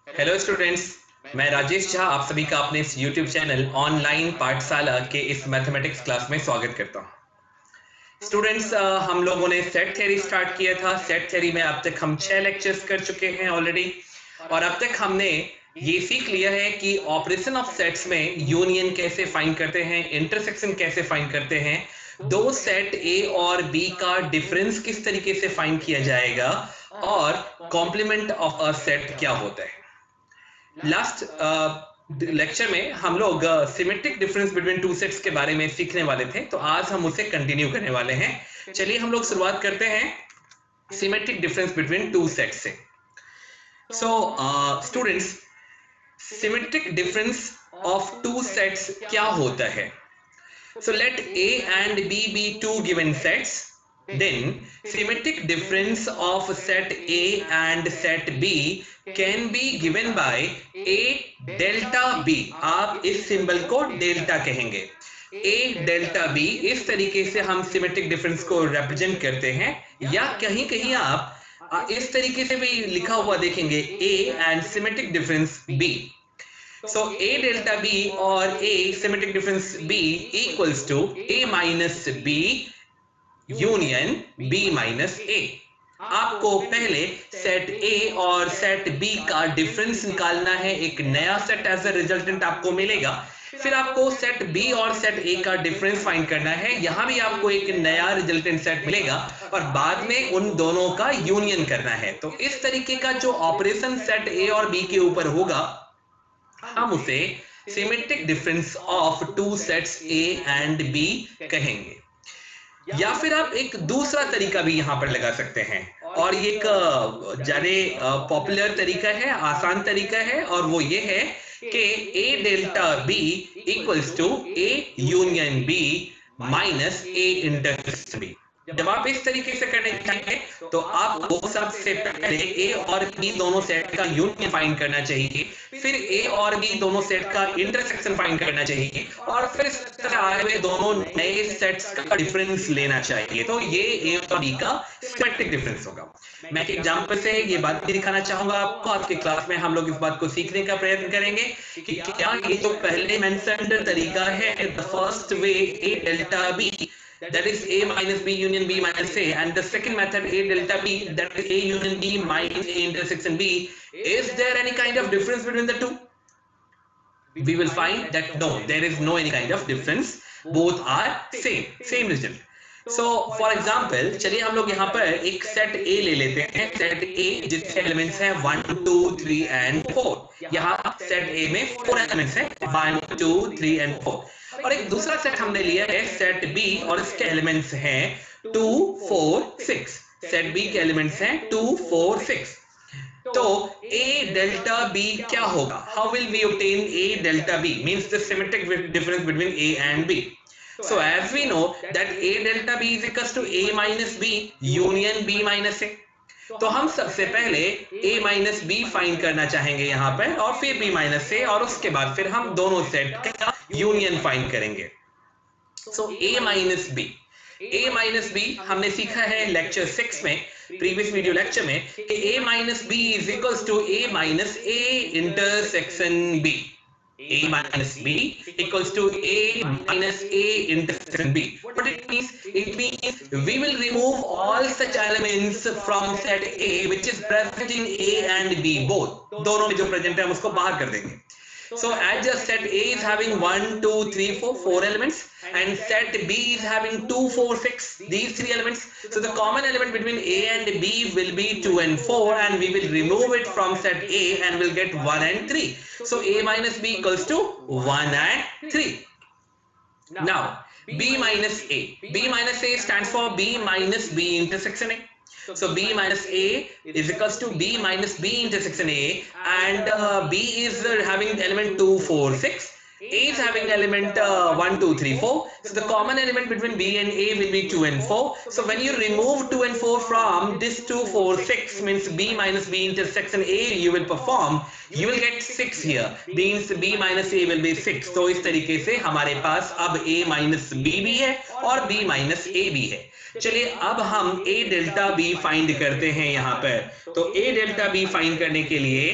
Hello students, मैं राजेश झा आप सभी का अपने इस YouTube चैनल ऑनलाइन पाठशाला के इस मैथमेटिक्स क्लास में स्वागत करता हूं। स्टूडेंट्स, हम लोगों ने सेट थ्योरी स्टार्ट किया था। सेट थ्योरी में अब तक हम 6 लेक्चर्स कर चुके हैं ऑलरेडी, और अब तक हमने ये सीख लिया है कि ऑपरेशन ऑफ सेट्स में यूनियन कैसे फाइंड करते हैं, इंटरसेक्शन कैसे फाइंड करते हैं, दो सेट ए और बी का डिफरेंस किस तरीके से फाइंड किया जाएगा, और कॉम्प्लीमेंट ऑफ अ सेट क्या होता है। लास्ट लेक्चर में हम लोग symmetric difference between two sets के बारे में सीखने वाले थे, तो आज हम उसे कंटिन्यू करने वाले हैं। चलिए हम लोग शुरुआत करते हैं symmetric difference between two sets से। So students, symmetric difference of two sets क्या होता है? So let A and B be two given sets. Then symmetric difference of set A and set B can be given by A delta B. आप इस symbol को delta कहेंगे। A delta B, इस तरीके से हम सिमेट्रिक डिफरेंस को represent करते हैं। या कहीं कहीं आप इस तरीके से भी लिखा हुआ देखेंगे, A and symmetric difference B. So A delta B or A symmetric difference B equals to A minus B union B minus A. आपको पहले सेट A और सेट B का डिफरेंस निकालना है। एक नया सेट एज अ रिजल्टेंट आपको मिलेगा। फिर आपको सेट B और सेट A का डिफरेंस फाइंड करना है। यहां भी आपको एक नया रिजल्टेंट सेट मिलेगा और बाद में उन दोनों का यूनियन करना है। तो इस तरीके का जो ऑपरेशन सेट A और B के ऊपर होगा, हम उसे symmetric difference of two sets A and B कहेंगे। या फिर आप एक दूसरा तरीका भी यहां पर लगा सकते हैं, और ये एक ज्यादा पॉपुलर तरीका है, आसान तरीका है, और वो ये है कि A delta B equals to A union B minus A intersection B. जब आप इस तरीके से करने जाएंगे तो आपको सबसे पहले ए और बी दोनों सेट का यूनियन फाइंड करना चाहिए, फिर ए और बी दोनों सेट का इंटरसेक्शन फाइंड करना चाहिए, और फिर इस तरह आए हुए दोनों नए सेट्स का डिफरेंस लेना चाहिए। तो ये ए और बी का सिमेट्रिक डिफरेंस होगा। मैं एक एग्जांपल से ये बात भी दिखाना चाहूंगा आपको। आज के क्लास में हम लोग इस बात को सीखने का प्रयत्न करेंगे कि क्या ये जो पहले मेंशन्ड तरीका है, the first way A delta B, that is A minus B union B minus A, and the second method A delta B, that is A union B minus A intersection B, is there any kind of difference between the two? We will find that no, there is no any kind of difference, both are same result. So for example, चलिए हम लोग यहाँ पर एक set A ले लेते हैं। Set A जिसके एलिमेंट्स हैं 1 2 3 and 4। यहाँ सेट A में 4 एलिमेंट्स हैं, 1 2 3 and 4। और एक दूसरा सेट हमने लिया है सेट B, और इसके एलिमेंट्स हैं 2 4 6। सेट B के एलिमेंट्स हैं 2 4 6। तो A delta B क्या होगा? How will we obtain A delta B? Means the symmetric difference between A and B. So as we know that A delta B is equals to A minus B union B minus A. तो हम सबसे पहले A minus B find करना चाहेंगे यहाँ पर, और फिर B minus A, और उसके बाद फिर हम दोनों सेट का यूनियन फाइंड करेंगे। So A minus B, A minus B हमने सीखा है लेक्चर 6 में, प्रीवियस वीडियो लेक्चर में, कि A minus B is equals to A minus A intersection B. A minus B equals to A minus A intersection B. What it means? It means we will remove all such elements from set A which is present in A and B both. दोनों में जो present है हम उसको बाहर कर देंगे। So as just set A is having 1 2 3 4 elements, and set B is having 2 4 6, these three elements. So the common element between A and B will be 2 and 4, and we will remove it from set A and we'll get 1 and 3. So A minus B equals to 1 and 3. Now B minus A, B minus A stands for B minus B intersection A. So B minus A is equals to B minus B intersection A, and B is having element 2 4 6, A is having element 1 2 3 4. So the common element between B and A will be 2 and 4. So when you remove 2 and 4 from this 2 4 6, means B minus B intersection A you will perform, you will get 6 here, means B minus A will be 6. तो इस तरीके से हमारे पास अब A minus B भी है और B minus A भी है। चलिए अब हम A डेल्टा B फाइंड करते हैं यहाँ पर। तो A डेल्टा B फाइंड करने के लिए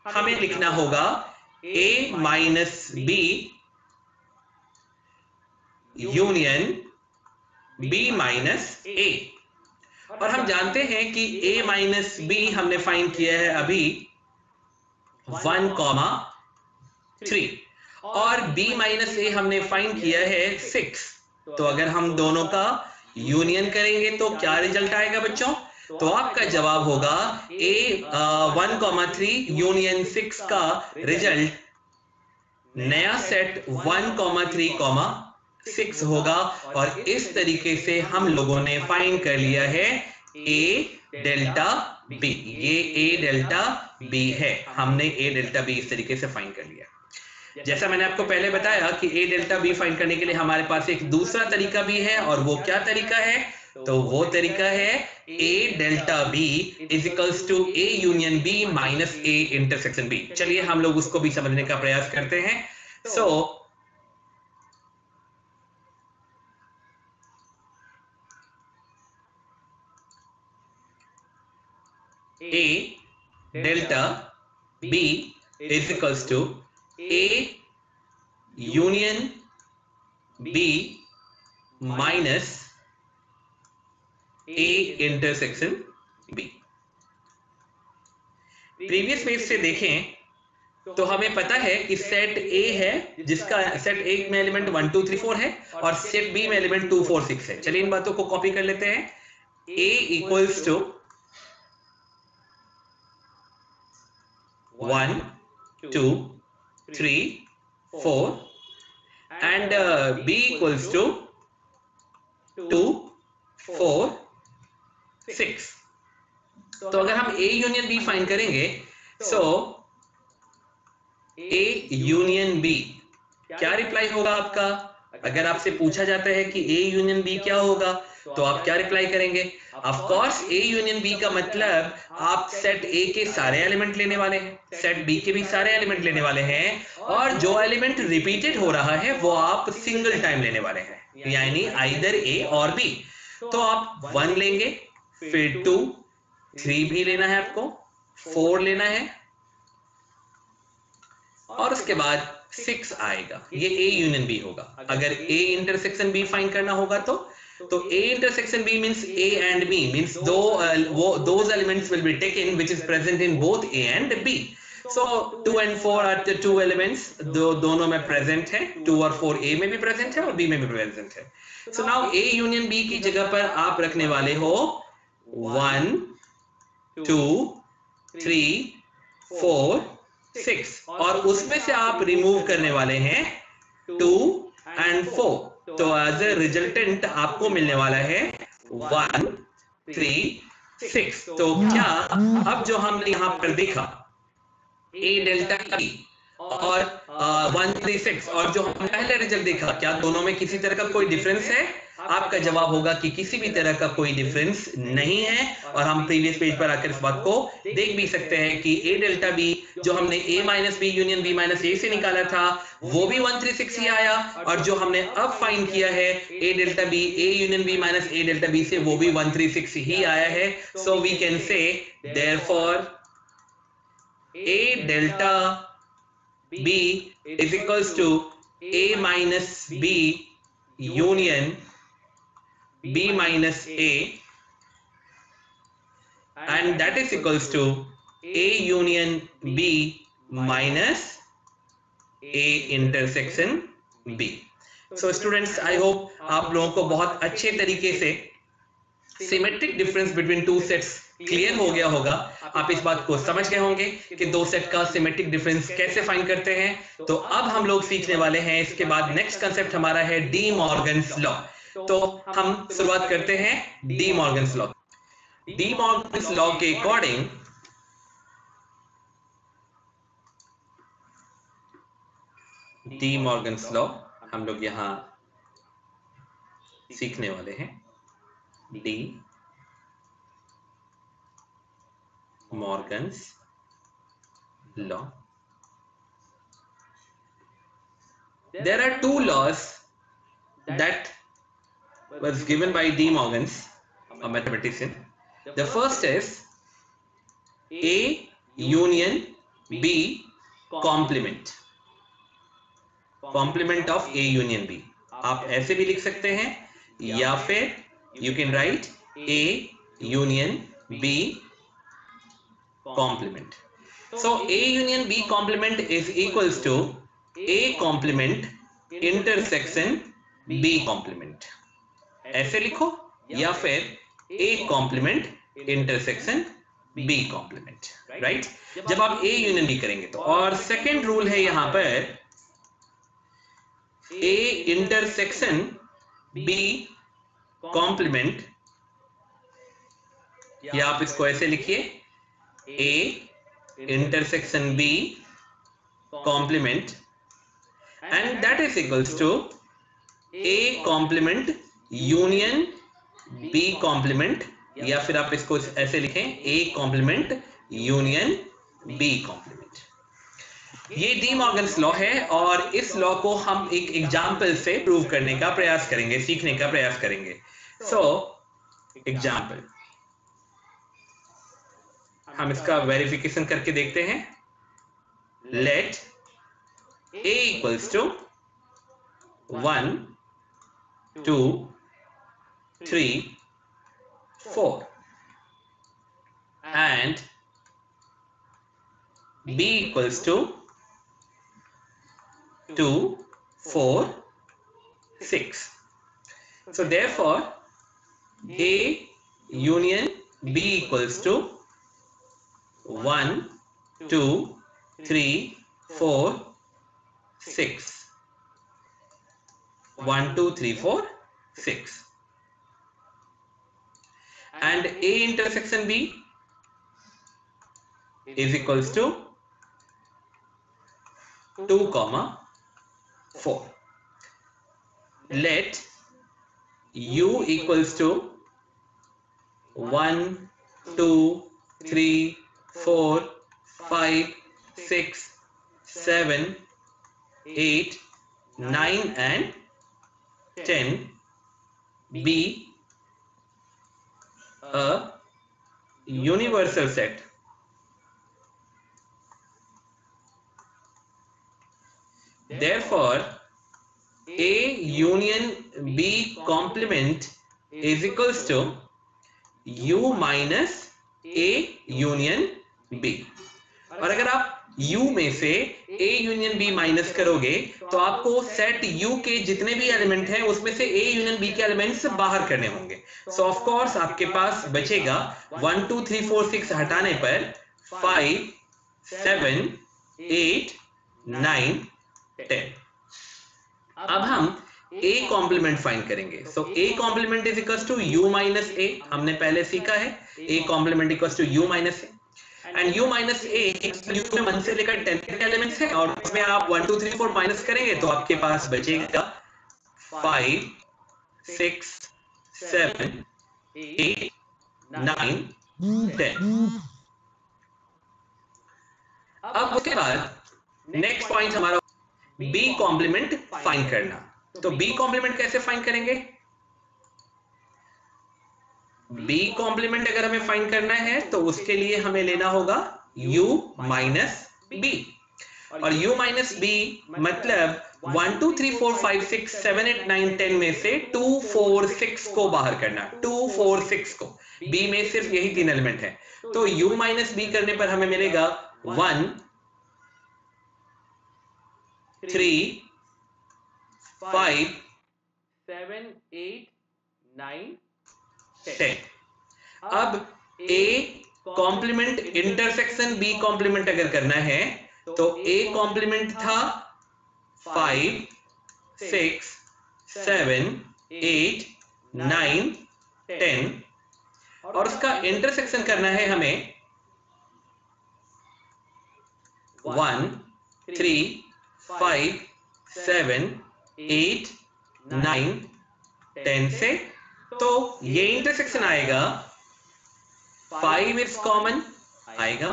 हमें लिखना होगा A minus B union B minus A। और हम जानते हैं कि A माइनस B हमने फाइंड किया है अभी 1,3 और B माइनस A हमने फाइंड किया है 6। तो अगर हम दोनों का यूनियन करेंगे तो क्या रिजल्ट आएगा बच्चों? तो आपका जवाब होगा A 1,3 यूनियन 6 का रिजल्ट नया सेट 1,3,6 होगा। और इस तरीके से हम लोगों ने फाइंड कर लिया है A डेल्टा B। ये A डेल्टा B है, हमने A डेल्टा B इस तरीके से फाइंड कर लिया। जैसा मैंने आपको पहले बताया कि A डेल्टा B फाइंड करने के लिए हमारे पास एक दूसरा तरीका भी है, और वो क्या तरीका है? तो वो तरीका है A delta B is equals to A union B minus A intersection B। चलिए हम लोग उसको भी समझने का प्रयास करते हैं। So A delta B is equals to A union B minus A intersection B। Previous page से देखें तो हमें पता है कि सेट A है जिसका सेट A में एलिमेंट 1 2 3 4 है और सेट B में एलिमेंट 2 4 6 है। चलिए इन बातों को कॉपी कर लेते हैं। A equals to 1 2 3 4 and B equals to 2 4 6। तो अगर हम A यूनियन B फाइंड करेंगे सो A यूनियन B क्या रिप्लाई होगा आपका? अगर आपसे पूछा जाता है कि A यूनियन B क्या होगा तो आप क्या रिप्लाई करेंगे? Of course A union B का मतलब आप सेट A के सारे एलिमेंट लेने वाले हैं, सेट B के भी सारे एलिमेंट लेने वाले हैं, और जो एलिमेंट रिपीटेड हो रहा है वो आप सिंगल टाइम लेने वाले हैं, यानी आइदर A और B। तो आप 1 लेंगे, फिर 2 3 भी लेना है आपको, 4 लेना है, और उसके बाद 6 आएगा। ये A यूनियन B होगा। अगर A इंटरसेक्शन B फाइंड करना होगा तो A intersection B means A and B means those elements will be taken which is present in both A and B. So 2 and 4 are the two elements, दोनों में present है, 2 और 4 A में भी present है और B में भी present है। So now A union B की जगह पर आप रखने वाले हो 1 2 3 4 6 और उसमें से आप रिमूव करने वाले हैं 2 and 4। तो एज ए रिजल्टेंट आपको मिलने वाला है 1 3 6। तो क्या अब जो हमने यहां पर देखा A डेल्टा B और 1 3 6 और जो हमने पहले रिजल्ट देखा, क्या दोनों में किसी तरह का कोई डिफरेंस है? आपका जवाब होगा कि किसी भी तरह का कोई डिफरेंस नहीं है। और हम प्रीवियस पेज पर आकर इस बात को देख भी सकते हैं कि A डेल्टा B जो हमने A minus B union B minus A से निकाला था वो भी 136 ही आया, और जो हमने अब फाइंड किया है A delta B A union B minus A delta B से वो भी 136 ही आया है। So we can say therefore A delta B is equals to A minus B union B minus A, and that is equals to A union B minus A intersection B. So students, I hope आप लोगों को बहुत अच्छे तरीके से symmetric difference between two sets clear हो गया होगा। आप इस बात को समझ गए होंगे कि दो सेट का सिमेट्रिक डिफरेंस कैसे फाइंड करते हैं। तो अब हम लोग सीखने वाले हैं, इसके बाद नेक्स्ट कंसेप्ट हमारा है डी मॉर्गन्स लॉ। तो हम शुरुआत करते हैं D Morgan's law. D Morgan's law के अकॉर्डिंग डी मॉर्गन्स लॉ हम लोग यहां सीखने वाले हैं। D Morgan's law. There are two laws that was given by D. Morgan's, a mathematician. The first is A union B complement, complement of A union B. आप ऐसे भी लिख सकते हैं, या फिर you can write A union B complement. So A union B complement is equals to A complement intersection B complement. ऐसे लिखो, या फिर A complement intersection B complement, right? जब आप A union B करेंगे तो, और सेकेंड रूल है यहां पर A intersection B complement, या आप इसको ऐसे लिखिए A intersection B complement, and that is equals to A complement union B complement, या फिर आप इसको ऐसे लिखें A complement union B complement। ये डी मॉर्गन्स लॉ है, और इस लॉ को हम एक एग्जाम्पल से प्रूव करने का प्रयास करेंगे, सीखने का प्रयास करेंगे। सो एग्जाम्पल, हम इसका वेरिफिकेशन करके देखते हैं। Let A equals to 1 2 3 4 and B equals to 2 4 6. So therefore A union B equals to 1 2 3 4 6, 1 2 3 4 6, and A intersection B is equals to 2 comma 4. Let U equals to 1 2 3 4 5 6 7 8 9 and 10 be a universal set therefore A union B complement is equals to U minus A union B। और अगर आप U में से A union B minus करोगे तो आपको set U के जितने भी एलिमेंट हैं उसमें से A यूनियन B के एलिमेंट्स बाहर करने होंगे। सो ऑफ कोर्स आपके पास बचेगा 1 2 3 4 6 हटाने पर 5 7 8 9 10। अब हम A कॉम्प्लीमेंट फाइंड करेंगे। So A complement is equals to U minus A, हमने पहले सीखा है A complement equals to U minus A, and U minus A U में 1 से लेकर 10 तक एलिमेंट्स हैं, और उसमें आप 1 2 3 4 माइनस करेंगे तो आपके पास बचेगा 5 6 7 8 9 10। अब उसके बाद नेक्स्ट पॉइंट हमारा B कॉम्प्लीमेंट फाइंड करना। तो B कॉम्प्लीमेंट कैसे फाइंड करेंगे? B कॉम्प्लीमेंट अगर हमें फाइंड करना है तो उसके लिए हमें लेना होगा U माइनस B, और U माइनस B मतलब 1 2 3 4 5 6 7 8 9 10 में से 2 4 6 को बाहर करना, 2 4 6 को। B में सिर्फ यही 3 एलिमेंट है, तो U माइनस B करने पर हमें मिलेगा 1 3 5 7 8 9 10। अब A complement intersection B complement अगर करना है तो A कॉम्प्लीमेंट था 5 6 7 8 9 10, और उसका इंटरसेक्शन करना है हमें 1 3 5 7 8 9 10 से। तो ये इंटरसेक्शन आएगा 5 इज कॉमन आएगा,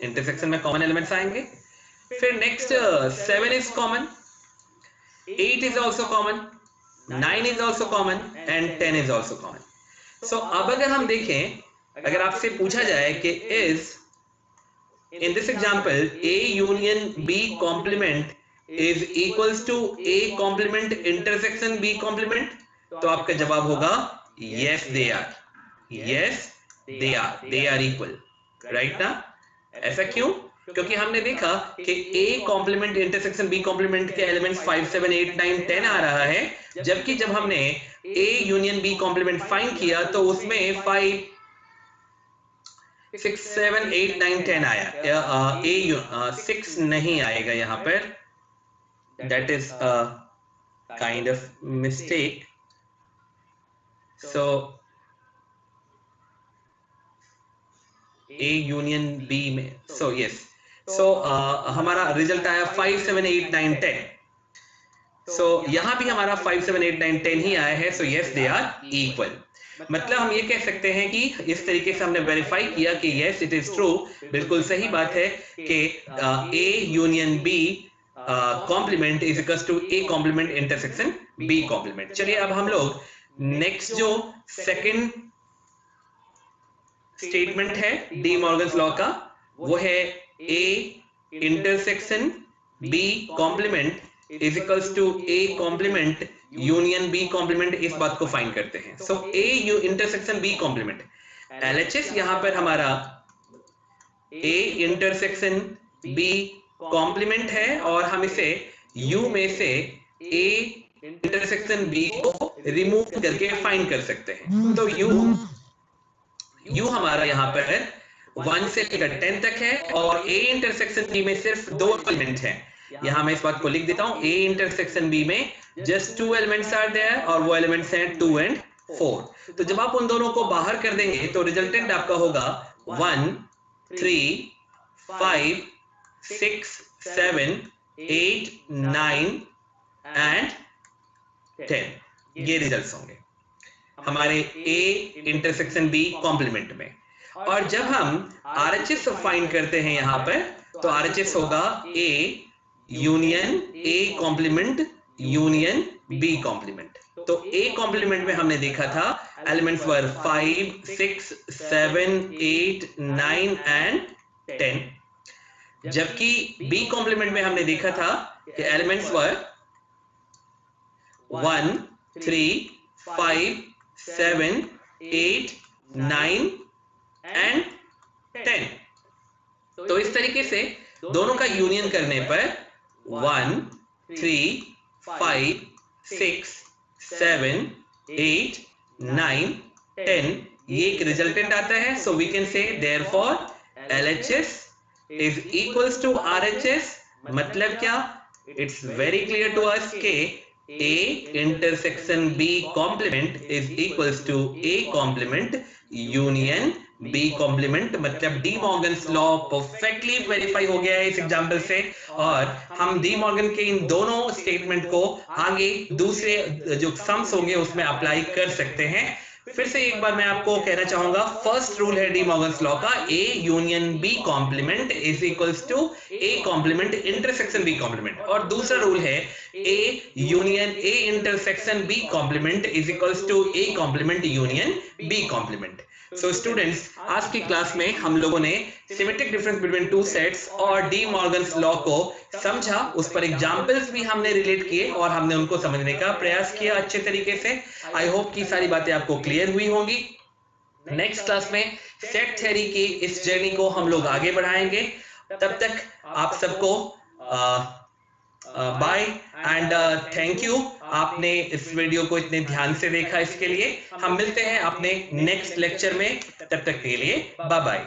इंटरसेक्शन में कॉमन एलिमेंट्स आएंगे। फिर next 7 is common, 8 is also common, 9 is also common and 10 is also common. So अब अगर हम देखें, अगर आपसे पूछा जाए कि is in this example A union B complement is equals to A complement intersection B complement, तो आपका जवाब होगा yes they are, yes they are equal, right ना? ऐसा क्यों? क्योंकि हमने देखा कि A complement intersection B complement के एलिमेंट्स 5 7 8 9 10 आ रहा है, जबकि जब हमने A union B complement find किया तो उसमें 5 6 7 8 9 10 आया। 6 नहीं आएगा यहाँ पर, that is a kind of mistake. So A union B में, so yes, so हमारा रिजल्ट आया 5 7 8 9 10। so यहाँ भी हमारा 5 7 8 9 10 ही आया है, so yes they are equal। मतलब हम ये कह सकते हैं कि इस तरीके से हमने वेरीफाई किया कि yes it is true, बिल्कुल सही बात है कि A union B complement is equals to A complement intersection B complement. चलिए अब हम लोग नेक्स्ट जो सेकंड स्टेटमेंट है डी मॉर्गन्स लॉ का, वो है A intersection B complement is equals to A complement union B complement. इस बात को फाइंड करते हैं। So A intersection B complement, LHS यहां पर हमारा A इंटरसेक्शन B कॉम्प्लीमेंट है और हम इसे U में से A इंटरसेक्शन B को रिमूव करके फाइंड कर सकते हैं। तो U हमारा यहाँ पर 1 से लेकर 10 तक है और A इंटरसेक्शन B में सिर्फ 2 एलिमेंट हैं। यहाँ मैं इस बात को लिख देता हूँ, A इंटरसेक्शन B में जस्ट 2 एलिमेंट्स आर देयर और वो एलिमेंट्स हैं 2 and 4। तो जब आप उन दोनों को बाहर कर देंगे तो रिजल्टेंट आपका होगा 1 3 5 6 7 8 9 and 10। ये रिजल्ट्स होंगे हमारे A इंटरसेक्शन B कॉम्प्लीमेंट में। और जब हम RHS फाइंड करते हैं यहाँ पर, तो RHS होगा A union A complement union B complement. तो A कॉम्प्लीमेंट में हमने देखा था एलिमेंट्स वर 5 6 7 8 9 and 10, जबकि B कॉम्प्लीमेंट में हमने देखा था कि एलिमेंट्स वर 1 3 5 7 8 9 and 10। तो इस तरीके से दोनों का यूनियन करने पर 1 3 5 6 7 8 9 10 ये एक रिजल्टेंट आता है। So we can say therefore LHS is equals to RHS। मतलब क्या? It's very clear to us के A intersection B complement is equals to A complement union B complement। मतलब D Morgan's law perfectly verify हो गया है इस example से, और हम डी मॉर्गन के इन दोनों स्टेटमेंट को आगे दूसरे जो सम्स होंगे उसमें अप्लाई कर सकते हैं। फिर से एक बार मैं आपको कहना चाहूंगा, फर्स्ट रूल है डी मॉर्गन्स लॉ का, A union B complement is equals to A complement intersection B complement, और दूसरा रूल है A union A intersection B complement is equals to A complement union B complement. So students, आज की class में हम लोगों ने symmetric difference between two sets और डी मॉर्गन्स लॉ को समझा, उस पर एग्जांपल्स भी हमने रिलेट किए और हमने उनको समझने का प्रयास किया अच्छे तरीके से। आई होप कि सारी बातें आपको क्लियर हुई होंगी। नेक्स्ट क्लास में सेट थ्योरी की इस जर्नी को हम लोग आगे बढ़ाएंगे। तब तक आप सबको बाय एंड थैंक यू, आपने इस वीडियो को इतने ध्यान से देखा इसके लिए। हम मिलते हैं अपने नेक्स्ट लेक्चर में, तब तक के लिए बाय बाय।